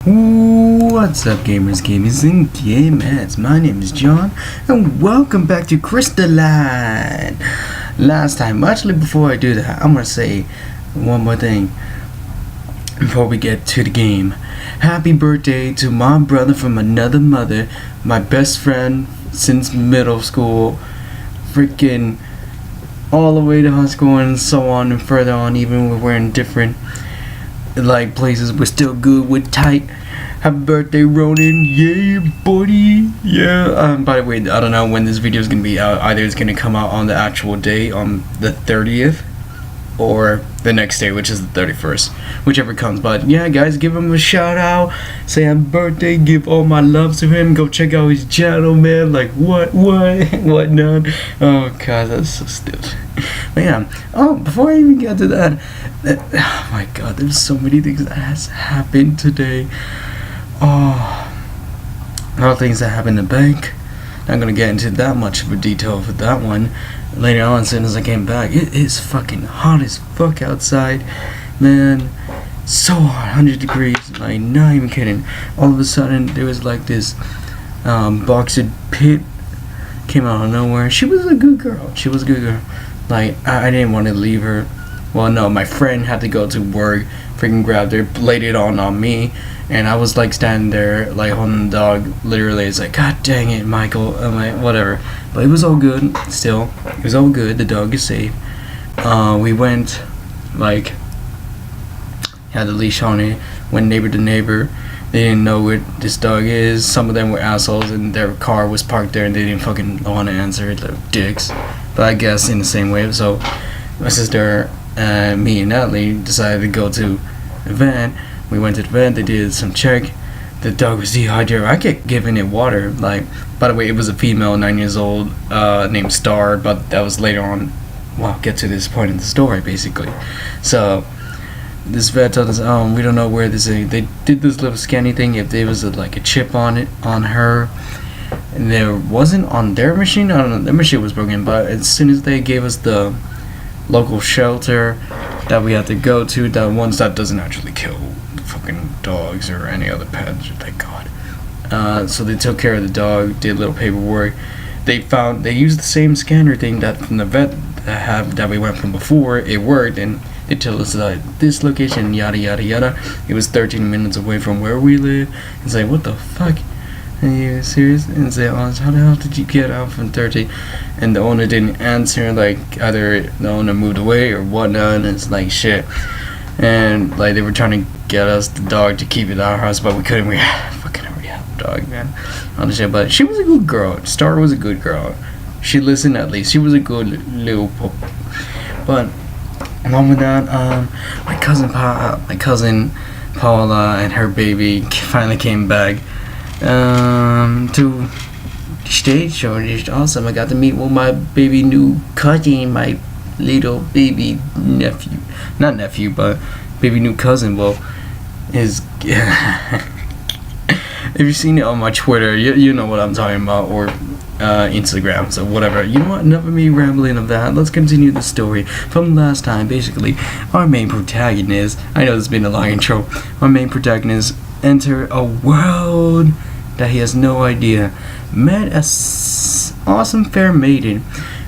What's up, gamers, and gameheads? My name is John, and welcome back to Crystalline. Last time, actually, before I do that, I'm gonna say one more thing before we get to the game. Happy birthday to my brother from another mother, my best friend since middle school, freaking all the way to high school and so on and further on. Even when we're in different places, we're still good, we're tight. Happy birthday, Ronan. Yeah, buddy. Yeah. By the way, I don't know when this video is gonna be out. Either it's gonna come out on the actual day, on the 30th, or the next day, which is the 31st, whichever comes. But yeah, guys, give him a shout out, say happy birthday, give all my love to him. Go check out his channel, man. Like what not? Oh god, that's so stupid. But yeah, before I even get to that, oh my god, there's so many things that has happened today. A lot of things that happened in the bank. Not gonna get into that much of a detail for that one. Later on, as soon as I came back, it is fucking hot as fuck outside, man. So hot, 100 degrees. Like, not even kidding. All of a sudden, there was like this boxer pit came out of nowhere. She was a good girl. Like, I didn't want to leave her. Well, no, my friend had to go to work. Freaking grabbed her, laid it on me, and I was like standing there, like holding the dog. Literally, it's like, God dang it, Michael. I'm like, whatever. But it was all good. Still, it was all good. The dog is safe. We went, like, had the leash on it. Went neighbor to neighbor. They didn't know what this dog is. Some of them were assholes, and their car was parked there, and they didn't fucking want to answer it. Like dicks. But I guess in the same way. So my sister, me and Natalie decided to go to the van. We went to the van. They did some check. The dog was dehydrated. I kept giving it water. Like, by the way, it was a female, 9 years old, named Star. But that was later on. Well, I'll get to this point in the story, basically. So this vet told us, we don't know where this is. They did this little scanning thing. If there was like a chip on it, on her, and there wasn't on their machine. I don't know. Their machine was broken. But as soon as they gave us the local shelter that we had to go to, that ones that doesn't actually kill fucking dogs or any other pets, thank god. So they took care of the dog, did a little paperwork. They used the same scanner thing that from the vet that we went from before. It worked, and they told us that this location, yada yada yada. It was 13 minutes away from where we live. It's like, what the fuck? Are you serious? And say, how the hell did you get out from 30? And the owner didn't answer. Like, either the owner moved away or whatnot. And it's like shit. And like they were trying to get us the dog to keep it at our house, but we couldn't. We fucking already have a dog, man. Honestly, but she was a good girl. Star was a good girl. She listened at least. She was a good little pup. But along with that, my cousin Paula and her baby finally came back to the stage show. It's awesome. I got to meet with my baby new cousin, my little baby nephew. Not nephew, but baby new cousin. Well, his if you've seen it on my Twitter, you know what I'm talking about, or Instagram, so whatever. You know what, enough of me rambling of that. Let's continue the story from last time. Basically, our main protagonist, I know this has been a long intro, our main protagonist enter a world that he has no idea. Met a awesome fair maiden,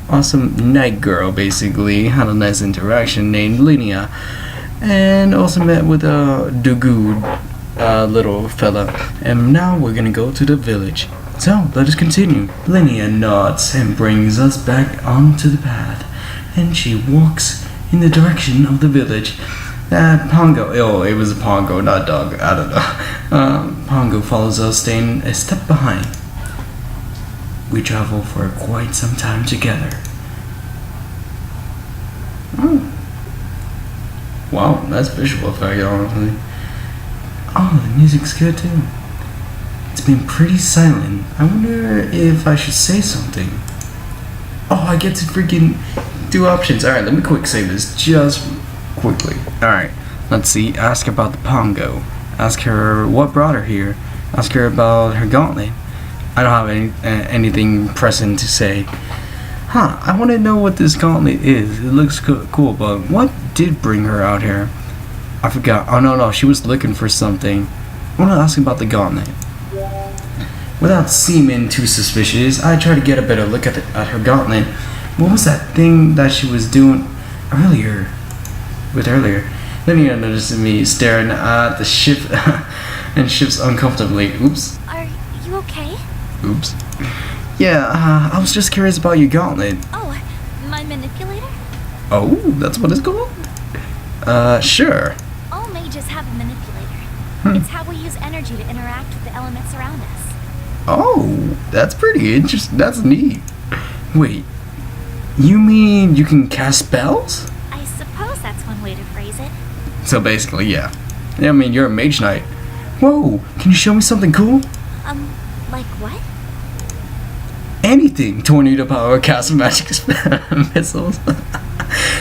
awesome night girl, basically. Had a nice interaction named Linnea, and also met with a good little fella. And now we're gonna go to the village. So let us continue. Linnea nods and brings us back onto the path, and she walks in the direction of the village. That Pongo, it was a Pongo, not dog, I don't know. Pongo follows us, staying a step behind. We travel for quite some time together. Oh. Wow, that's visual effect, honestly. Oh, the music's good too. It's been pretty silent. I wonder if I should say something. Oh, I get to freaking do options. Alright, let me quick save this just quickly. Alright, let's see. Ask about the Pongo. Ask her what brought her here. Ask her about her gauntlet. I don't have anything pressing to say. I want to know what this gauntlet is. It looks cool, but what did bring her out here? I forgot. Oh no, she was looking for something. I want to ask about the gauntlet. Without seeming too suspicious, I try to get a better look at her gauntlet. What was that thing that she was doing earlier? Then he notices me staring at the ship and shifts uncomfortably. Oops. Are you okay? Oops. Yeah, I was just curious about your gauntlet. Oh, my manipulator? Oh, that's what it's called? Sure. All mages have a manipulator. It's how we use energy to interact with the elements around us. Oh, that's pretty interesting. That's neat. Wait, you mean you can cast spells? I suppose that's one way to phrase it. So basically, yeah. I mean, you're a mage knight. Whoa, can you show me something cool? Like what? Anything. Tornado power, cast magic missiles.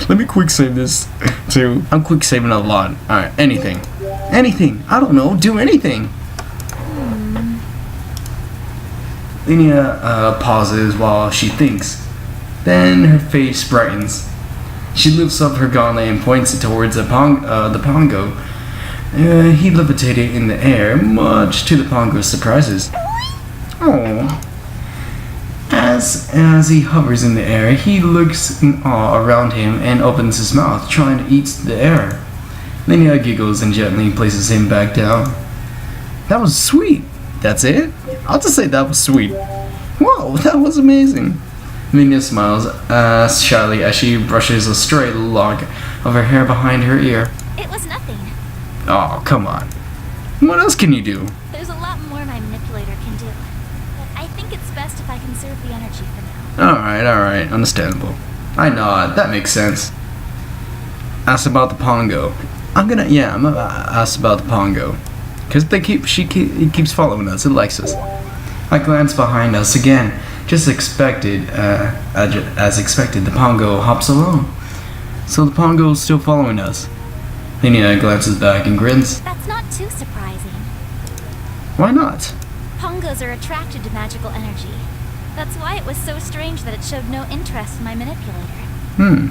Let me quick save this too. I'm quick saving a lot. Alright, anything. Anything. I don't know. Do anything. Linnea pauses while she thinks. Then her face brightens. She lifts up her gauntlet and points it towards the Pongo. He levitated in the air, much to the Pongo's surprises. Oh. As he hovers in the air, he looks in awe around him and opens his mouth, trying to eat the air. Linnea giggles and gently places him back down. That was sweet. That's it? I'll just say that was sweet. Whoa, that was amazing. Linnea smiles shyly as she brushes a stray lock of her hair behind her ear. It was nothing. Oh, come on. What else can you do? There's a lot more my manipulator can do. But I think it's best if I conserve the energy for now. Alright, understandable. I nod, that makes sense. Ask about the Pongo. I'm gonna ask about the Pongo. Because it keeps following us, it likes us. I glance behind us again. Just expected, as expected, the Pongo hops along. So the Pongo's still following us. Linnea glances back and grins. That's not too surprising. Why not? Pongos are attracted to magical energy. That's why it was so strange that it showed no interest in my manipulator.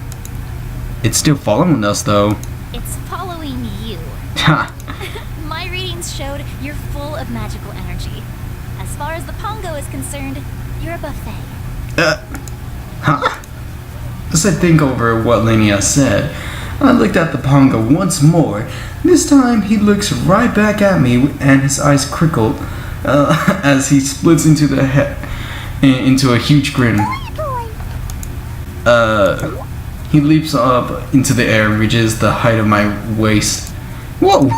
It's still following us, though. It's following you. Ha! My readings showed you're full of magical energy. As far as the Pongo is concerned, you're a buffet. Huh? As I think over what Linnea said, I looked at the Pongo once more. This time he looks right back at me and his eyes crinkle as he splits into a huge grin. He leaps up into the air and reaches the height of my waist. Whoa!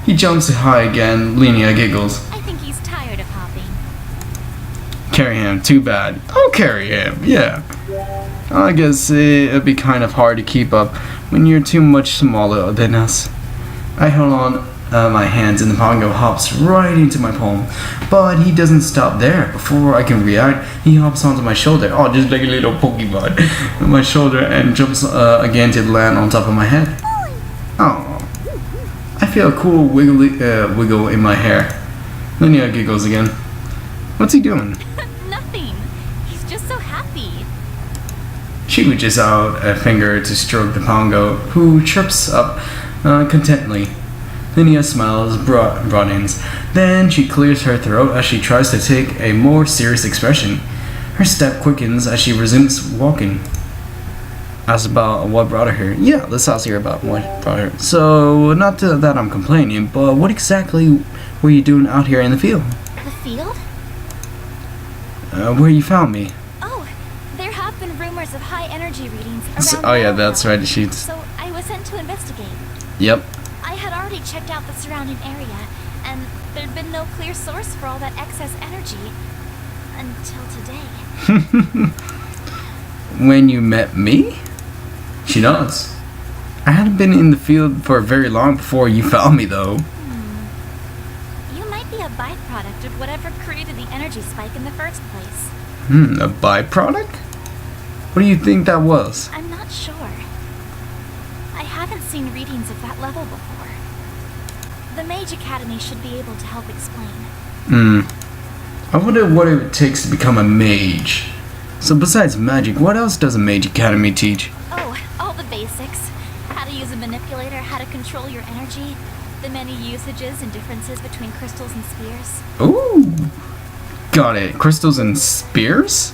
He jumps high again. Linnea giggles. I think he's tired of hopping. Carry him, too bad. I'll carry him, yeah. I guess it'd be kind of hard to keep up when you're too much smaller than us. I hold on my hands and the Pongo hops right into my palm. But he doesn't stop there. Before I can react, he hops onto my shoulder. Oh, just like a little Pokemon. On my shoulder and jumps again to land on top of my head. Oh. I feel a cool wiggle in my hair. Linnea giggles again. What's he doing? Nothing. He's just so happy. She reaches out a finger to stroke the Pongo, who chirps up contentedly. Linnea smiles, broadens. Then she clears her throat as she tries to take a more serious expression. Her step quickens as she resumes walking. Ask about what brought her here. Yeah, let's ask her about what brought her. So, not that I'm complaining, but what exactly were you doing out here in the field? The field? Where you found me. Oh, there have been rumors of high energy readings around Oh yeah, Meadowhill. that's right. So I was sent to investigate. Yep. I had already checked out the surrounding area, and there'd been no clear source for all that excess energy until today. When you met me? She nods. I hadn't been in the field for very long before you found me, though. You might be a byproduct of whatever created the energy spike in the first place. A byproduct? What do you think that was? I'm not sure. I haven't seen readings of that level before. The Mage Academy should be able to help explain. I wonder what it takes to become a mage. So besides magic, what else does a Mage Academy teach? Oh, all the basics. How to use a manipulator, how to control your energy. The many usages and differences between crystals and spheres. Ooh, got it. Crystals and spears?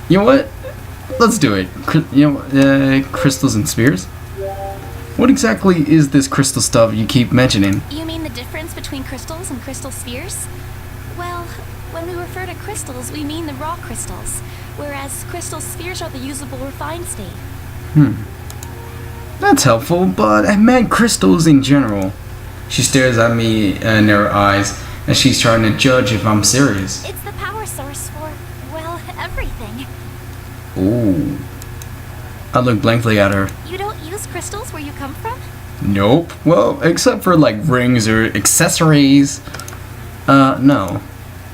You know what? Let's do it. Crystals and spears? What exactly is this crystal stuff you keep mentioning? You mean the difference between crystals and crystal spheres? Well, when we refer to crystals, we mean the raw crystals, whereas crystal spheres are the usable refined state. That's helpful, but I meant crystals in general. She stares at me in her eyes as she's trying to judge if I'm serious. It's the power source for, well, everything. Ooh. I look blankly at her. You don't use crystals where you come from? Nope. Well, except for like rings or accessories. No.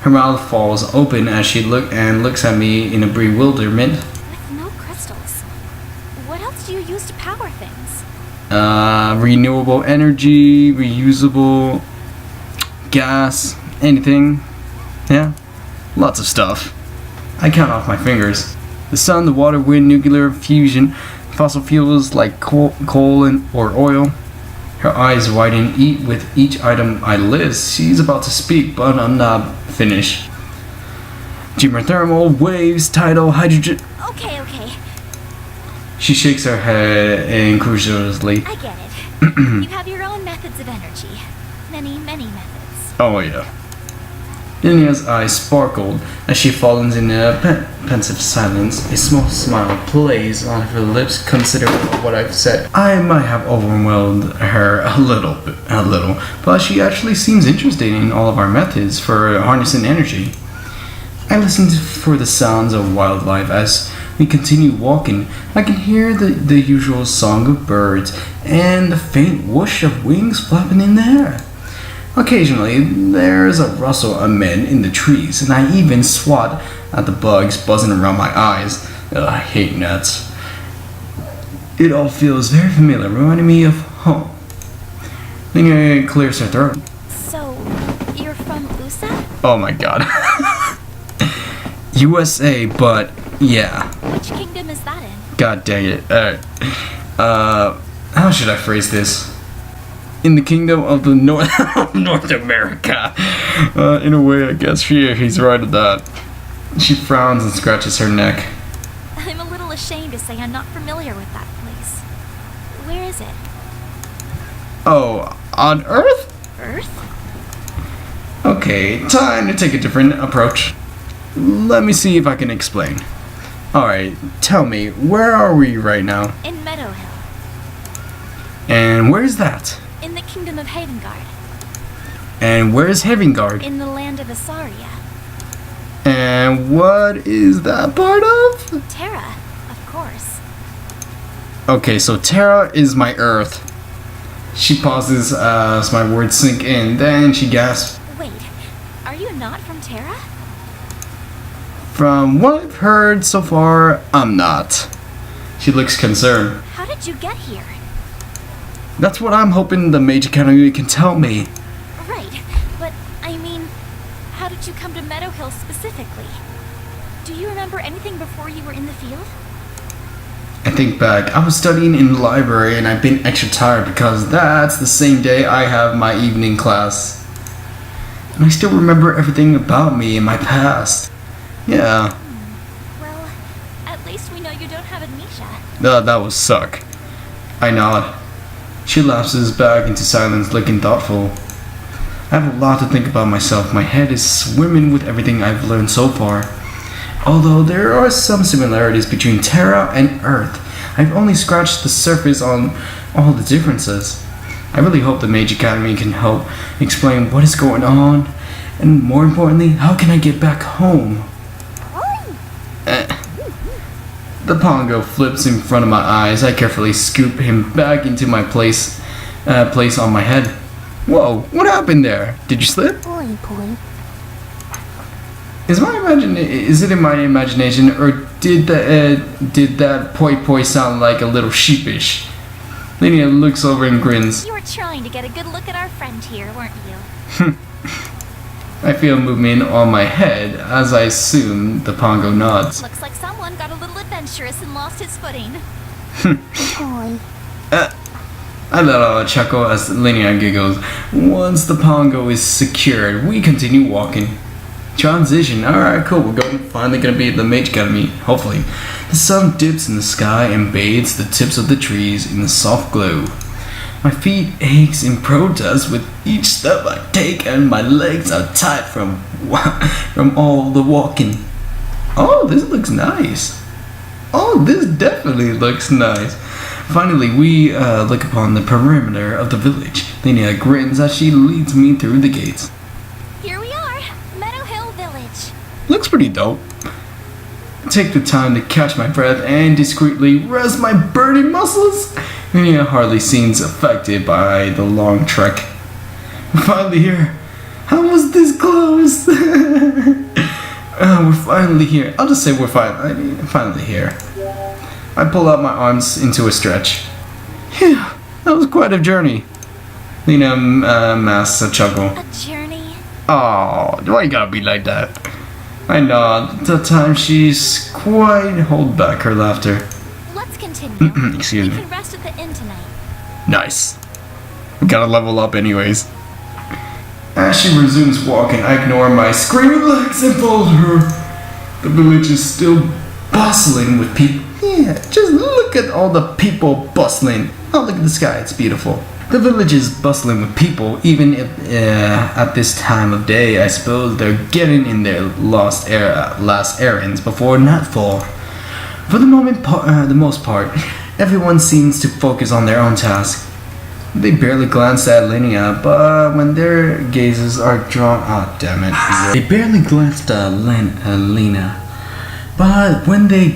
Her mouth falls open as she looks at me in a bewilderment. With no crystals, what else do you use to power things? Renewable energy, reusable gas, anything. Yeah, lots of stuff. I count off my fingers. The sun, the water, wind, nuclear fusion, fossil fuels like coal or oil. Her eyes widen with each item I list. She's about to speak, but I'm not finished. Geothermal, waves, tidal, hydrogen. Okay. She shakes her head incredulously. I get it. You have your own methods of energy. Many methods. Oh yeah. Lilia's eyes sparkled as she falls in a pensive silence. A small smile plays on her lips, considering what I've said. I might have overwhelmed her a little, but she actually seems interested in all of our methods for harnessing energy. I listened for the sounds of wildlife as we continue walking. I can hear the usual song of birds and the faint whoosh of wings flapping in the air. Occasionally, there's a rustle of men in the trees, and I even swat at the bugs buzzing around my eyes. I hate gnats. It all feels very familiar, reminding me of home. Then it clears her throat. So, you're from USA? Oh my god. USA, but yeah. Which kingdom is that in? God dang it. How should I phrase this? In the kingdom of the North America. In a way, I guess he's right at that. She frowns and scratches her neck. I'm a little ashamed to say I'm not familiar with that place. Where is it? Oh, on Earth? Earth? Okay, time to take a different approach. Let me see if I can explain. Alright, tell me, where are we right now? In Meadowhill. And where's that? In the kingdom of Havengard. And where's Havengard? In the land of Asaria. And what is that part of? Terra, of course. Okay, so Terra is my Earth. She pauses as my words sink in, then she gasps. Wait, are you not from Terra? From what I've heard so far, I'm not. She looks concerned. How did you get here? That's what I'm hoping the Mage Academy can tell me. Right, but I mean, how did you come to Meadowhill specifically? Do you remember anything before you were in the field? I think back, I was studying in the library and I've been extra tired because that's the same day I have my evening class. And I still remember everything about me in my past. Yeah. Well, at least we know you don't have amnesia. That would suck. I nod. She lapses back into silence, looking thoughtful. I have a lot to think about myself. My head is swimming with everything I've learned so far. Although there are some similarities between Terra and Earth, I've only scratched the surface on all the differences. I really hope the Mage Academy can help explain what is going on, and more importantly, how can I get back home? The Pongo flips in front of my eyes. I carefully scoop him back into my place on my head. Whoa, what happened there? Did you slip? Is it in my imagination, or did that poi poi sound like a little sheepish? Linnea looks over and grins. You were trying to get a good look at our friend here, weren't you? I feel movement on my head as I assume the Pongo nods. Looks like someone got a little adventurous and lost his footing. I let out a chuckle as Lena giggles. Once the pongo is secured, we continue walking. Transition. Alright, cool. We're finally gonna be at the Mage Academy, hopefully. The sun dips in the sky and bathes the tips of the trees in a soft glow. My feet aches in protest with each step I take, and my legs are tight from all the walking. Oh, this looks nice. Oh, this definitely looks nice. Finally, we look upon the perimeter of the village. Lena grins as she leads me through the gates. Here we are, Meadowhill Village. Looks pretty dope. Take the time to catch my breath and discreetly rest my burning muscles. Lena hardly seems affected by the long trek. We're finally here. How was this close? We're finally here. I'll just say we're finally here. I pull out my arms into a stretch. Phew, that was quite a journey. Lena masks a chuckle. A journey? Oh, why you gotta be like that? I know, at the time she's quite hold back her laughter. Let's continue. Excuse me. We can rest at the inn tonight. Nice. We gotta level up anyways. As she resumes walking, I ignore my screaming legs and follow her. The village is still bustling with people. Yeah, just look at all the people bustling. Oh, look at the sky, it's beautiful. The village is bustling with people, even if, at this time of day. I suppose they're getting in their last errands before nightfall. For the most part, everyone seems to focus on their own task. They barely glance at Lena, but when their gazes are drawn... Oh, damn it. They barely glanced at Lena, but when they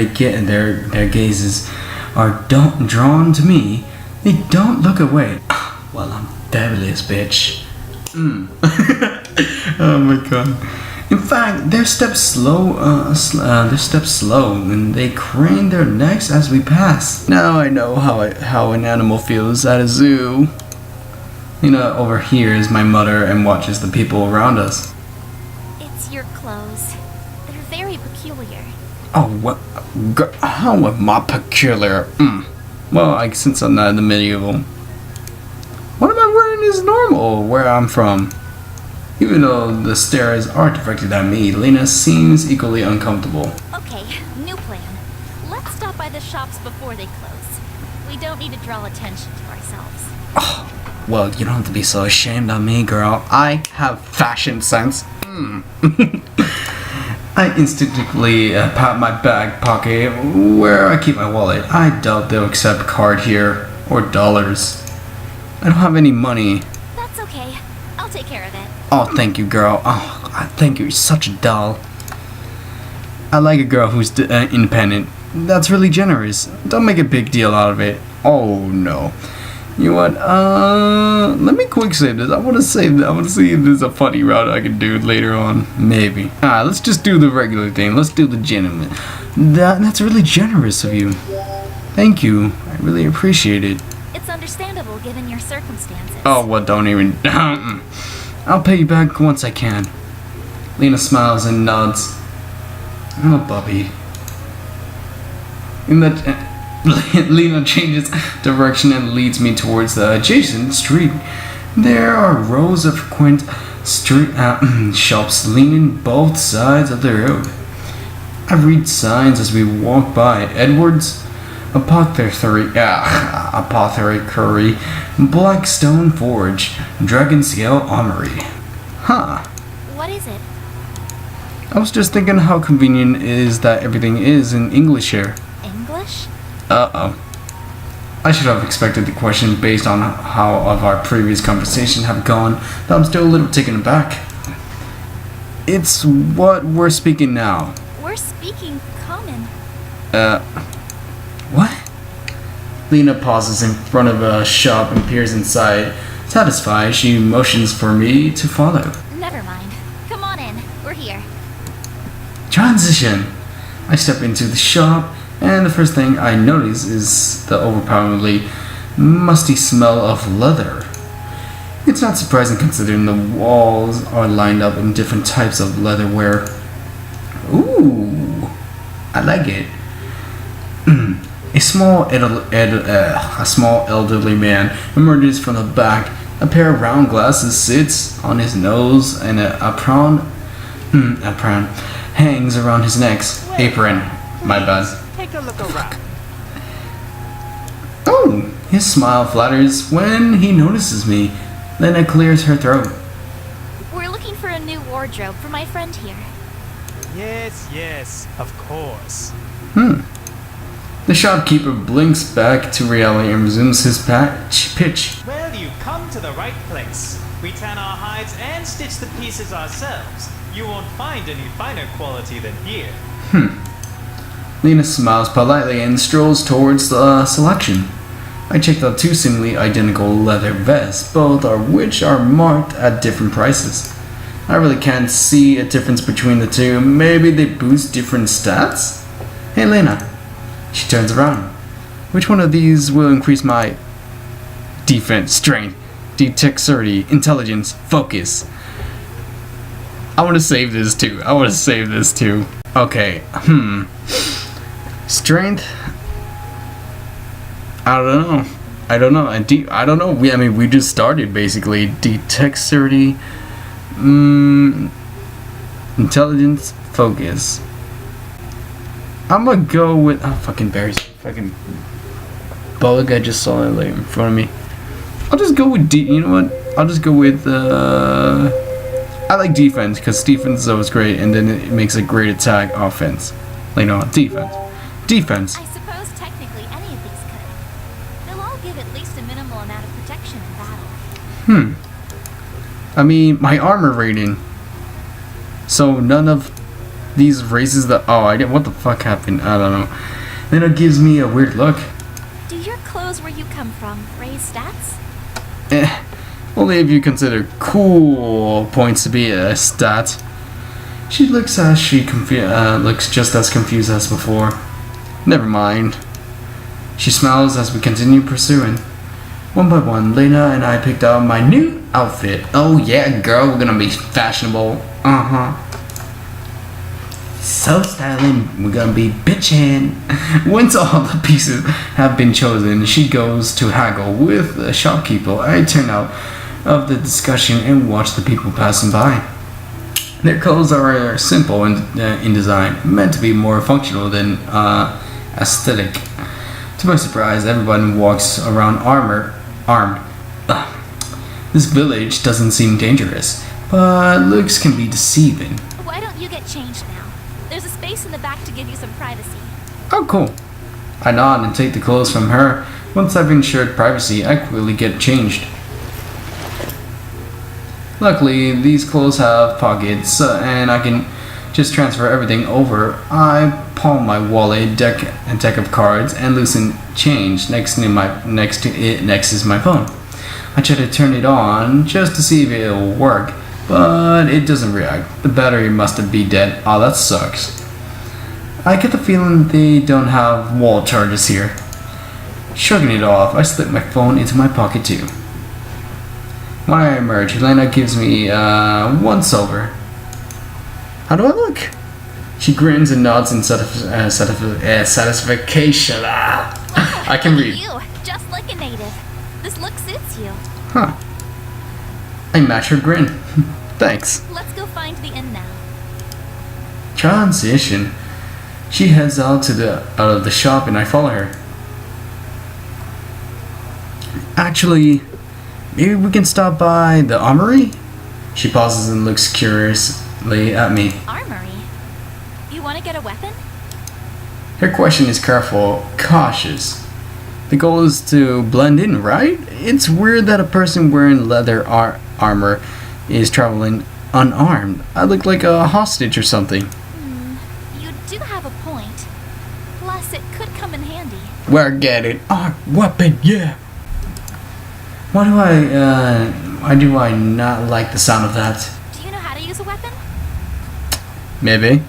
get their gazes are drawn to me, they don't look away. Well, I'm fabulous, bitch. Oh my god. In fact, their steps slow, and they crane their necks as we pass. Now I know how an animal feels at a zoo. Lena overhears my mutter and watches the people around us. It's your clothes. They're very peculiar. Oh, what? How am I peculiar? Well, since I'm not in the medieval. What am I wearing is normal where I'm from. Even though the stares are directed at me, Lena seems equally uncomfortable. Okay, new plan. Let's stop by the shops before they close. We don't need to draw attention to ourselves. Oh, well, you don't have to be so ashamed of me, girl. I have fashion sense. I instinctively pat my back pocket where I keep my wallet. I doubt they'll accept card here, or dollars. I don't have any money. That's okay. I'll take care of it. Oh, thank you, girl. Oh, thank you. You're such a doll. I like a girl who's independent. That's really generous. Don't make a big deal out of it. Oh, no. You know what? Let me quick save this. I want to see if there's a funny route I can do later on. Maybe. Let's just do the regular thing. Let's do the gentleman. That's really generous of you. Thank you. I really appreciate it. It's understandable given your circumstances. Oh, well, don't even... I'll pay you back once I can. Lena smiles and nods. I'm a puppy. Lena changes direction and leads me towards the adjacent street. There are rows of quaint street shops leaning both sides of the road. I read signs as we walk by. Edwards Apothecary, Blackstone Forge, Dragon Scale Armory. Huh. What is it? I was just thinking how convenient it is that everything is in English here. English? Uh-oh. I should have expected the question based on how of our previous conversation have gone, but I'm still a little taken aback. It's what we're speaking now. We're speaking common. What? Lena pauses in front of a shop and peers inside. Satisfied, she motions for me to follow. Never mind. Come on in. We're here. Transition! I step into the shop, and the first thing I notice is the overpoweringly musty smell of leather. It's not surprising considering the walls are lined up in different types of leatherware. Ooh, I like it. A small elderly man emerges from the back. A pair of round glasses sits on his nose, and a apron hangs around his neck. Apron. My bad. Take a look around. Oh, his smile flatters when he notices me. Lena clears her throat. We're looking for a new wardrobe for my friend here. Yes, of course. The shopkeeper blinks back to reality and resumes his pitch. Well, you come to the right place. We tan our hides and stitch the pieces ourselves. You won't find any finer quality than here. Lena smiles politely and strolls towards the selection. I checked out two seemingly identical leather vests, both of which are marked at different prices. I really can't see a difference between the two. Maybe they boost different stats? Hey Lena. She turns around. Which one of these will increase my defense, strength, dexterity, intelligence, focus? I want to save this too. Okay. Strength. I don't know. I don't know. We just started basically. Dexterity, intelligence, focus. I'm gonna go with fucking berries. Fucking bug. I just saw it like in front of me. I'll just go with you know what? I'll just go with I like defense because defense is always great, and then it makes a great attack offense. Like no defense. I suppose technically any of these could. They'll all give at least a minimal amount of protection in battle. I mean my armor rating. So none of these raises the what the fuck happened? I don't know. Then it gives me a weird look. Do your clothes where you come from raise stats? Only if you consider cool points to be a stat. She looks looks just as confused as before. Never mind. She smiles as we continue pursuing. One by one, Lena and I picked out my new outfit. Oh yeah, girl, we're gonna be fashionable. So styling, we're gonna be bitchin'. Once all the pieces have been chosen, she goes to haggle with the shopkeeper. I turn out of the discussion and watch the people passing by. Their clothes are simple in design, meant to be more functional than aesthetic. To my surprise, everyone walks around armed. This village doesn't seem dangerous, but looks can be deceiving. Why don't you get changed now? There's a space in the back to give you some privacy. Oh, cool. I nod and take the clothes from her. Once I've ensured privacy, I quickly get changed. Luckily, these clothes have pockets, and I can just transfer everything over. I palm my wallet, deck of cards, and loosen change. Next is my phone. I try to turn it on just to see if it'll work, but it doesn't react. The battery must be dead. Oh, that sucks. I get the feeling they don't have wall charges here. Shrugging it off, I slip my phone into my pocket too. When I emerge, Helena gives me once over. How do I look? She grins and nods in satisfaction. I can read. You, just like a native. This look suits you. Huh. I match her grin. Thanks. Let's go find the inn now. Transition. She heads out of the shop and I follow her. Actually, maybe we can stop by the armory? She pauses and looks curiously at me. Armory? You want to get a weapon? Her question is careful, cautious. The goal is to blend in, right? It's weird that a person wearing leather armor is traveling unarmed. I look like a hostage or something. You do have a point. Plus, it could come in handy. Where get it? Our weapon, yeah. Why do I not like the sound of that? Do you know how to use a weapon? Maybe.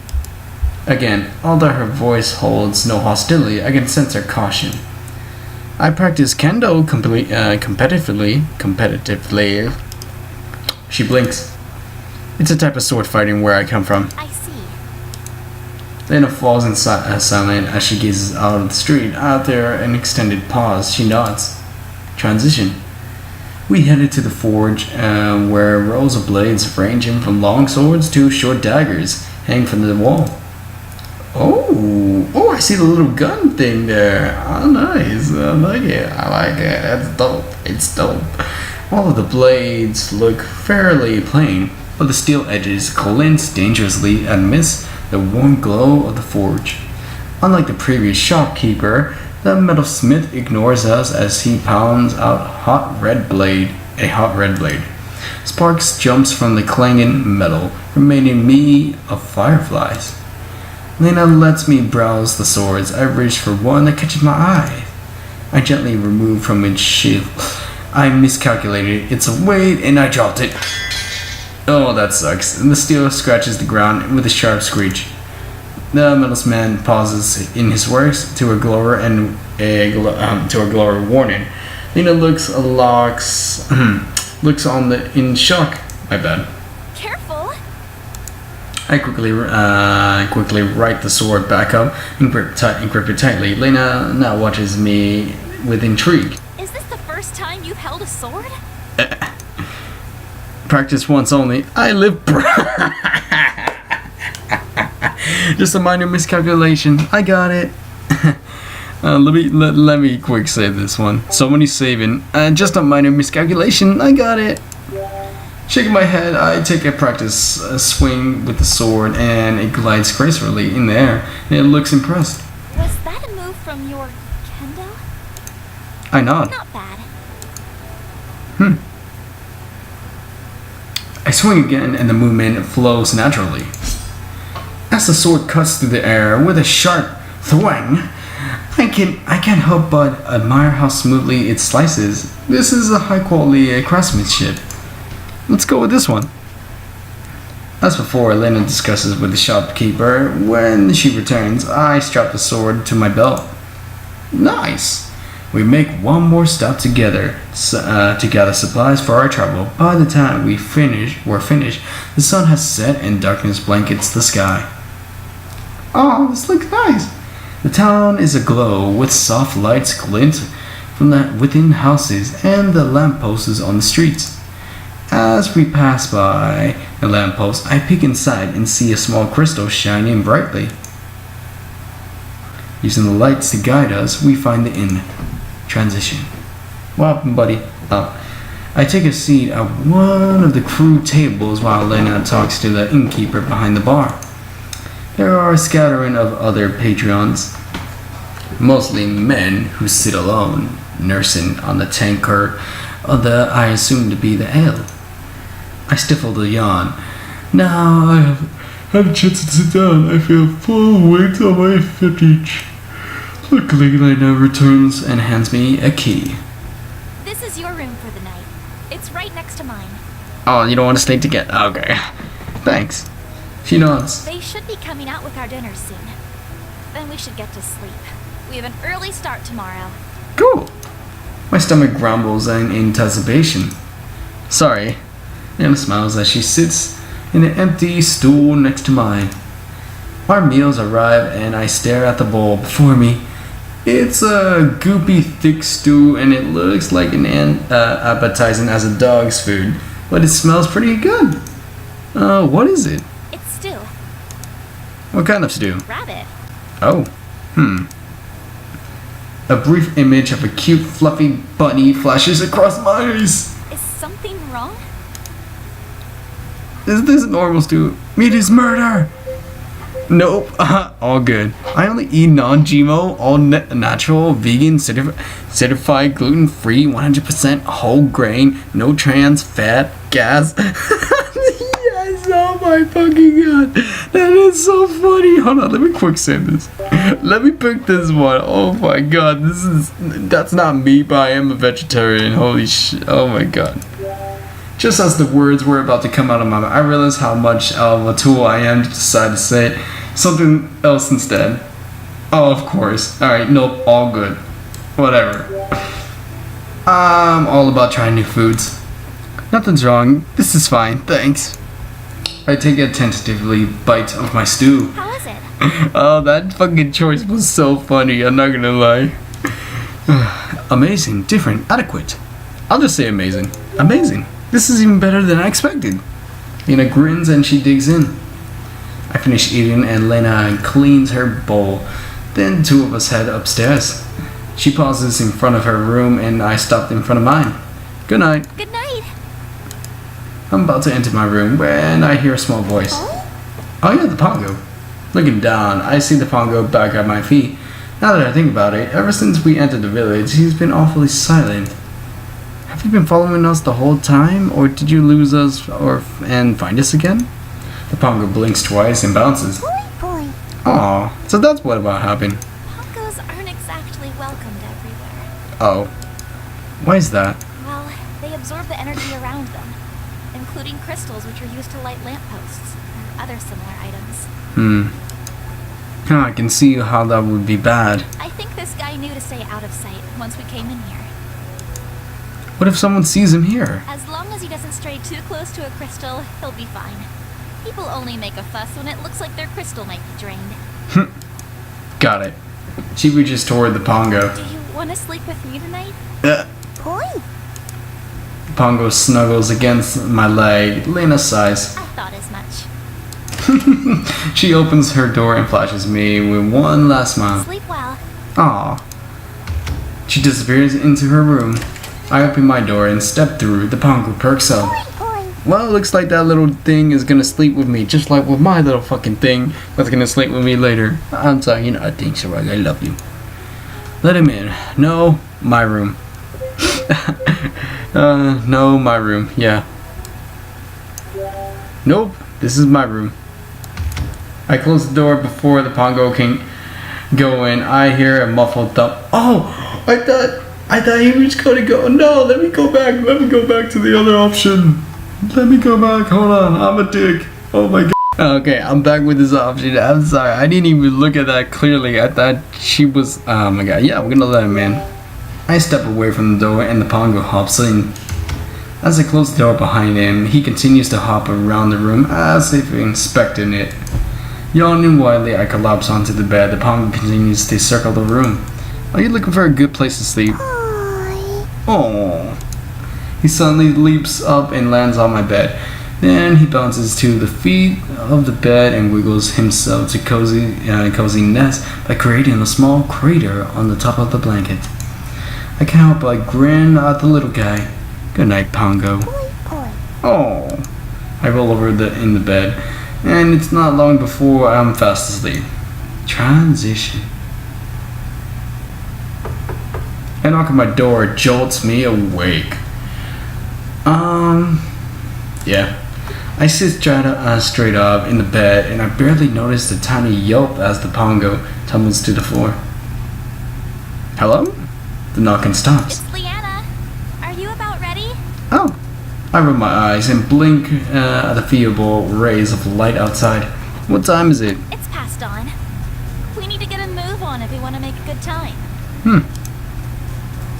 Again, although her voice holds no hostility, I can sense her caution. I practice kendo competitively. She blinks. It's a type of sword fighting where I come from. I see. Lena falls in silent as she gazes out of the street. After an extended pause, she nods. Transition. We headed to the forge, where rows of blades ranging from long swords to short daggers hang from the wall. Oh, I see the little gun thing there. Oh, nice. I like it. That's dope. It's dope. All of the blades look fairly plain, but the steel edges glint dangerously amidst the warm glow of the forge. Unlike the previous shopkeeper, the metalsmith ignores us as he pounds out a hot red blade. Sparks jumps from the clanging metal, reminding me of fireflies. Lena lets me browse the swords. I reach for one that catches my eye. I gently remove from its sheath. I miscalculated its weight and I dropped it. Oh, that sucks. And the steel scratches the ground with a sharp screech. The metalsman pauses in his works to a glower and to a glower warning. Lena looks in shock. My bad. Careful. I quickly right the sword back up and grip it tightly. Lena now watches me with intrigue. Is this the first time you've held a sword? Practice once only. I live. Just a minor miscalculation. I got it. Let me quick save this one. So many saving. Just a minor miscalculation. I got it. Shaking my head, I take a practice swing with the sword, and it glides gracefully in the air. And it looks impressed. Was that a move from your kendo? I nod. Not bad. I swing again, and the movement flows naturally. As the sword cuts through the air with a sharp thwang, I can't help but admire how smoothly it slices. This is a high quality craftsmanship. Let's go with this one. As before, Elena discusses with the shopkeeper. When she returns, I strap the sword to my belt. Nice! We make one more stop together to gather supplies for our travel. By the time we're finished, the sun has set and darkness blankets the sky. Oh, this looks nice! The town is aglow with soft lights glint from within houses and the lampposts on the streets. As we pass by the lamppost, I peek inside and see a small crystal shining brightly. Using the lights to guide us, we find the inn. Transition. What happened, buddy? Oh. I take a seat at one of the crew tables while Lena talks to the innkeeper behind the bar. There are a scattering of other patrons, mostly men who sit alone, nursing on the tankard of the I assume to be the ale. I stifle the yawn. Now I have had a chance to sit down. I feel full weight on my fatigue. Luckily, Lena returns and hands me a key. This is your room for the night. It's right next to mine. Oh, you don't want to stay together? Okay. Thanks. She nods. They should be coming out with our dinner soon. Then we should get to sleep. We have an early start tomorrow. Cool. My stomach grumbles in anticipation. Sorry. Lena smiles as she sits in an empty stool next to mine. Our meals arrive and I stare at the bowl before me. It's a goopy, thick stew and it looks like an appetizing as a dog's food, but it smells pretty good. What is it? It's stew. What kind of stew? Rabbit. Oh. A brief image of a cute, fluffy bunny flashes across my eyes. Is something wrong? Is this normal stew? Meat is murder! Nope, all good. I only eat non-GMO, all natural, vegan, certified, gluten-free, 100% whole grain, no trans fat, gas. Yes, oh my fucking god. That is so funny. Hold on, let me quick save this. Let me pick this one. Oh my god, that's not me, but I am a vegetarian. Holy shit, oh my god. Just as the words were about to come out of my mouth, I realized how much of a tool I am to decide to say something else instead. Oh, of course. Alright, nope, all good. Whatever. I'm all about trying new foods. Nothing's wrong. This is fine, thanks. I take a tentatively bite of my stew. How is it? Oh, that fucking choice was so funny, I'm not gonna lie. Amazing, different, adequate. I'll just say amazing. Amazing. This is even better than I expected. Lena grins and she digs in. I finish eating and Lena cleans her bowl. Then the two of us head upstairs. She pauses in front of her room and I stopped in front of mine. Good night. Good night. I'm about to enter my room when I hear a small voice. Oh yeah, the Pongo. Looking down, I see the Pongo back at my feet. Now that I think about it, ever since we entered the village, he's been awfully silent. Have you been following us the whole time, or did you lose us and find us again? The Pongo blinks twice and bounces. Aw, so that's what about happened. Pongos aren't exactly welcomed everywhere. Oh. Why is that? Well, they absorb the energy around them, including crystals which are used to light lampposts and other similar items. I can see how that would be bad. I think this guy knew to stay out of sight once we came in here. What if someone sees him here? As long as he doesn't stray too close to a crystal, he'll be fine. People only make a fuss when it looks like their crystal might be drained. Got it. She reaches toward the Pongo. Do you want to sleep with me tonight? The Pongo snuggles against my leg. Lena sighs. I thought as much. She opens her door and flashes me with one last smile. Sleep well. Aww. She disappears into her room. I open my door and step through. The Pongo perks up. Well, it looks like that little thing is gonna sleep with me, just like with my little fucking thing that's gonna sleep with me later. I'm sorry, I think so, right? I love you. Let him in. No, my room. No, my room. Yeah. Nope, this is my room. I close the door before the Pongo can go in. I hear a muffled thump. Oh, I thought he was gonna go. No, let me go back. Let me go back to the other option. Let me go back. Hold on, I'm a dick. Oh my god. Okay, I'm back with this option. I'm sorry, I didn't even look at that clearly. I thought she was. Oh my god. Yeah, we're gonna let him in. I step away from the door and the Pongo hops in. As I close the door behind him, he continues to hop around the room as if inspecting it. Yawning widely, I collapse onto the bed. The Pongo continues to circle the room. Are you looking for a good place to sleep? Oh. He suddenly leaps up and lands on my bed. Then he bounces to the feet of the bed and wiggles himself to cozy nest by creating a small crater on the top of the blanket. I can't help but grin at the little guy. Good night, Pongo. Oh. I roll over in the bed, and it's not long before I'm fast asleep. Transition. A knock on my door jolts me awake. Yeah. I sit straight up in the bed, and I barely notice the tiny yelp as the Pongo tumbles to the floor. Hello? The knocking stops. It's Leanna. Are you about ready? Oh. I rub my eyes and blink at the feeble rays of light outside. What time is it? It's past dawn. We need to get a move on if we want to make a good time.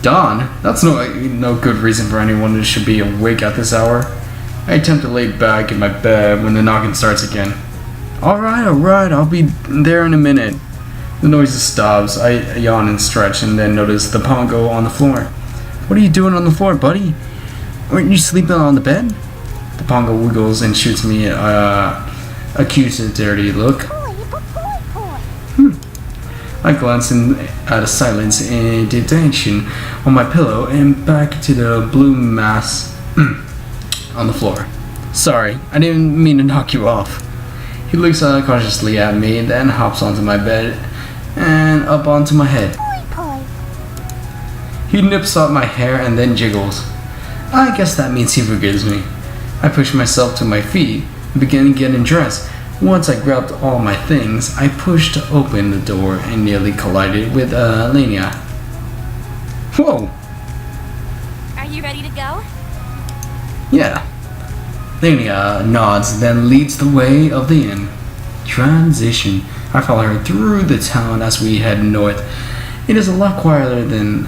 Dawn? That's no good reason for anyone who should be awake at this hour. I attempt to lay back in my bed when the knocking starts again. Alright, I'll be there in a minute. The noise stops. I yawn and stretch and then notice the Pongo on the floor. What are you doing on the floor, buddy? Weren't you sleeping on the bed? The Pongo wiggles and shoots me accusatory look. I glance at a silence and detention on my pillow and back to the blue mass on the floor. Sorry, I didn't mean to knock you off. He looks cautiously at me, then hops onto my bed and up onto my head. He nips at my hair and then jiggles. I guess that means he forgives me. I push myself to my feet and begin getting dressed. Once I grabbed all my things, I pushed open the door and nearly collided with Lena. Whoa! Are you ready to go? Yeah. Lena nods, then leads the way of the inn. Transition. I follow her through the town as we head north. It is a lot quieter than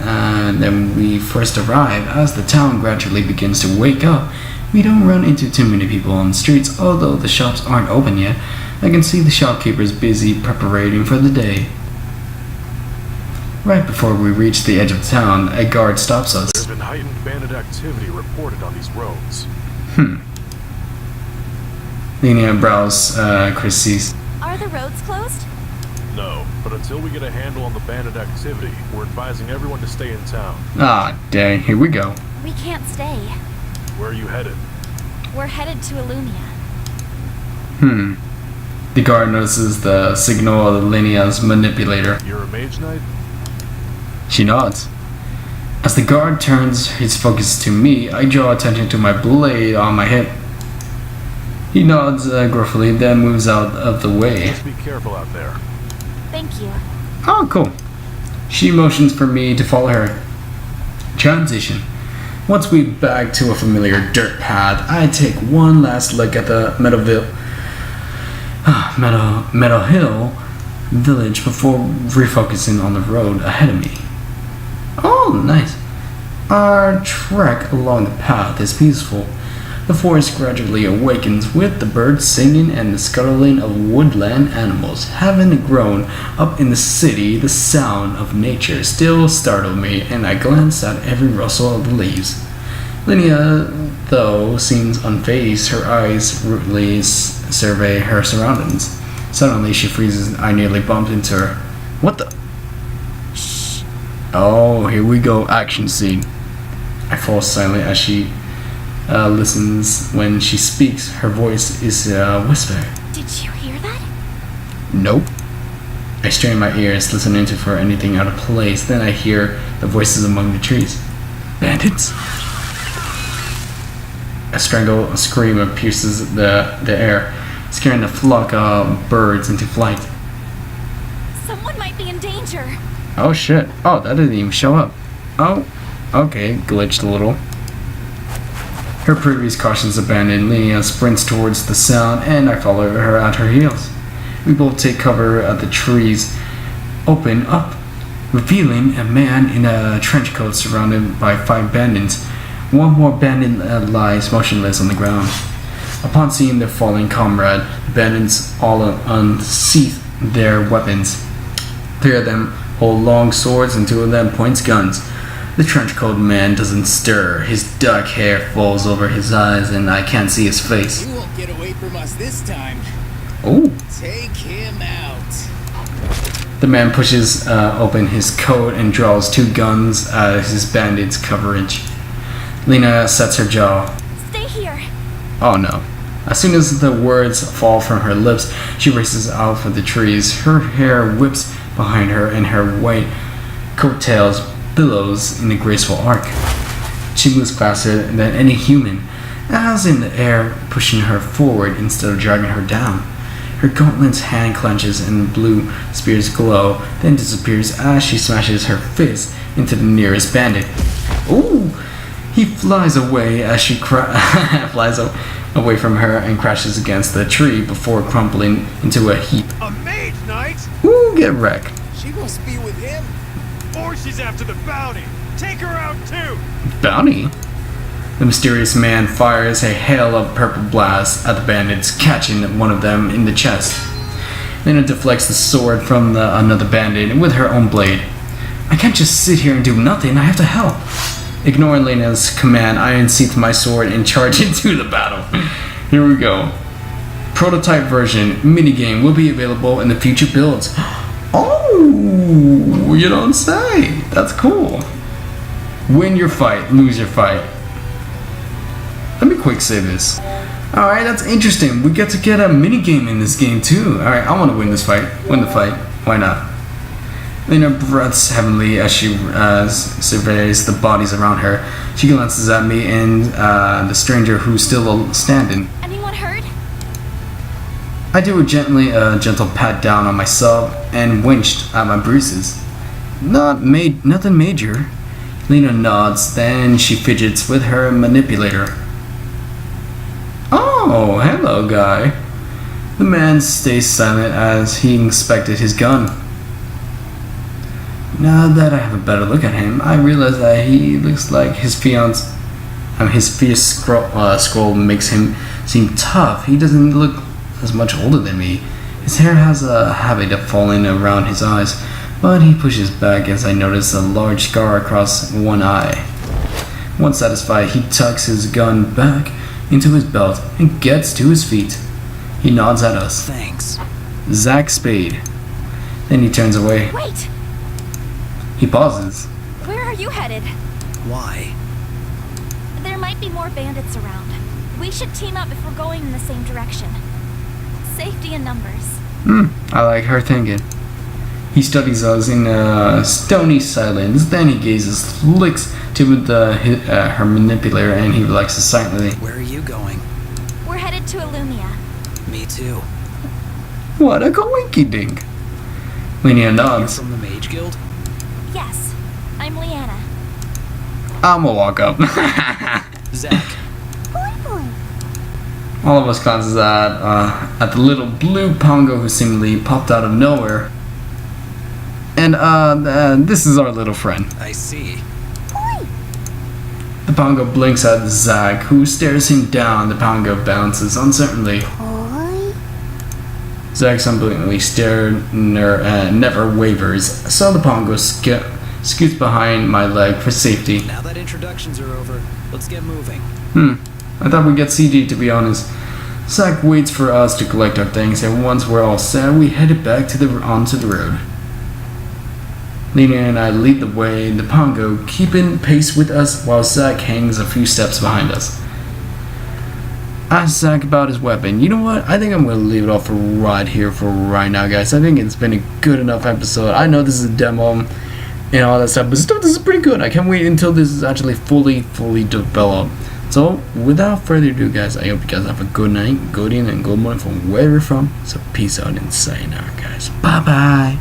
when we first arrived. As the town gradually begins to wake up, we don't run into too many people on the streets, although the shops aren't open yet. I can see the shopkeepers busy preparating for the day. Right before we reach the edge of town, a guard stops us. There's been heightened bandit activity reported on these roads. Leaning brows, Chris sees. Are the roads closed? No, but until we get a handle on the bandit activity, we're advising everyone to stay in town. Ah, dang, here we go. We can't stay. Where are you headed? We're headed to Illumia. The guard notices the signal of Linea's manipulator. You're a mage knight? She nods. As the guard turns his focus to me, I draw attention to my blade on my hip. He nods gruffly, then moves out of the way. Just be careful out there. Thank you. Oh, cool. She motions for me to follow her. Transition. Once we back to a familiar dirt path, I take one last look at the Meadowhill village before refocusing on the road ahead of me. Oh, nice. Our trek along the path is peaceful. The forest gradually awakens with the birds singing and the scuttling of woodland animals. Having grown up in the city, the sound of nature still startled me, and I glanced at every rustle of the leaves. Linnea, though, seems unfazed. Her eyes ruthlessly survey her surroundings. Suddenly, she freezes. I nearly bumped into her. What the? Shh. Oh, here we go. Action scene. I fall silent as she listens. When she speaks, her voice is a whisper. Did you hear that? Nope. I strain my ears, listening for anything out of place. Then I hear the voices among the trees. Bandits? A scream pierces the air, scaring the flock of birds into flight. Someone might be in danger. Oh shit. Oh, that didn't even show up. Oh, okay, glitched a little. Her previous cautions abandoned, Linnea sprints towards the sound, and I follow her at her heels. We both take cover at the trees open up, revealing a man in a trench coat surrounded by 5 bandits. One more bandit lies motionless on the ground. Upon seeing their falling comrade, the bandits all unsheath their weapons. 3 of them hold long swords and 2 of them point guns. The trench-coat man doesn't stir. His dark hair falls over his eyes and I can't see his face. You won't get away from us this time. Ooh. Take him out. The man pushes open his coat and draws 2 guns as his bandits' coverage. Lena sets her jaw. Stay here. Oh no. As soon as the words fall from her lips, she races out for the trees. Her hair whips behind her and her white coattails billows in a graceful arc. She moves faster than any human, as in the air, pushing her forward instead of dragging her down. Her gauntlet's hand clenches and the blue spear's glow, then disappears as she smashes her fist into the nearest bandit. Ooh! He flies away as she flies away from her and crashes against the tree before crumpling into a heap. A mage knight? Ooh, get wrecked. She must be with him. Or she's after the bounty. Take her out too. Bounty? The mysterious man fires a hail of purple blasts at the bandits, catching one of them in the chest. Then it deflects the sword from another bandit with her own blade. I can't just sit here and do nothing. I have to help. Ignoring Lena's command, I unsheath my sword and charge into the battle. Here we go. Prototype version minigame will be available in the future builds. Oh, you don't say. That's cool. Win your fight, lose your fight. Let me quick save this. Alright, that's interesting. We get to get a minigame in this game too. Alright, I want to win this fight. Win the fight. Why not? Lena breaths heavily as she surveys the bodies around her. She glances at me and the stranger who's still standing. Anyone hurt? I do a gentle pat down on myself and winched at my bruises. Nothing major. Lena nods, then she fidgets with her manipulator. Oh, hello, guy. The man stays silent as he inspected his gun. Now that I have a better look at him, I realize that he looks like his fierce scroll makes him seem tough. He doesn't look is much older than me. His hair has a habit of falling around his eyes, but he pushes back as I notice a large scar across one eye. Once satisfied, he tucks his gun back into his belt and gets to his feet. He nods at us. Thanks. Zack Spade. Then he turns away. Wait! He pauses. Where are you headed? Why? There might be more bandits around. We should team up if we're going in the same direction. Safety in numbers. I like her thinking. He studies us in stony silence, then he gazes, licks to her manipulator, and he relaxes silently. Where are you going? We're headed to Illumia. Me too. What a coinky dink. Linnea You're nods. from the Mage Guild? Yes, I'm Leanna. I'ma walk up. Zack. All of us glances at the little blue pongo who seemingly popped out of nowhere. And this is our little friend. I see. The pongo blinks at Zack, who stares him down. The pongo bounces uncertainly. Zack's unblinkingly stare never wavers, so the pongo scoots behind my leg for safety. Now that introductions are over, let's get moving. I thought we'd get CD, to be honest. Zack waits for us to collect our things, and once we're all set, we headed back onto the road. Lena and I lead the way, the pongo keeping pace with us while Zack hangs a few steps behind us. I asked Zack about his weapon. You know what? I think I'm going to leave it off right here for right now, guys. I think it's been a good enough episode. I know this is a demo and all that stuff, but still, this is pretty good. I can't wait until this is actually fully developed. So, without further ado, guys, I hope you guys have a good night, good evening, and good morning from wherever you're from. So, peace out and sayonara, guys. Bye-bye.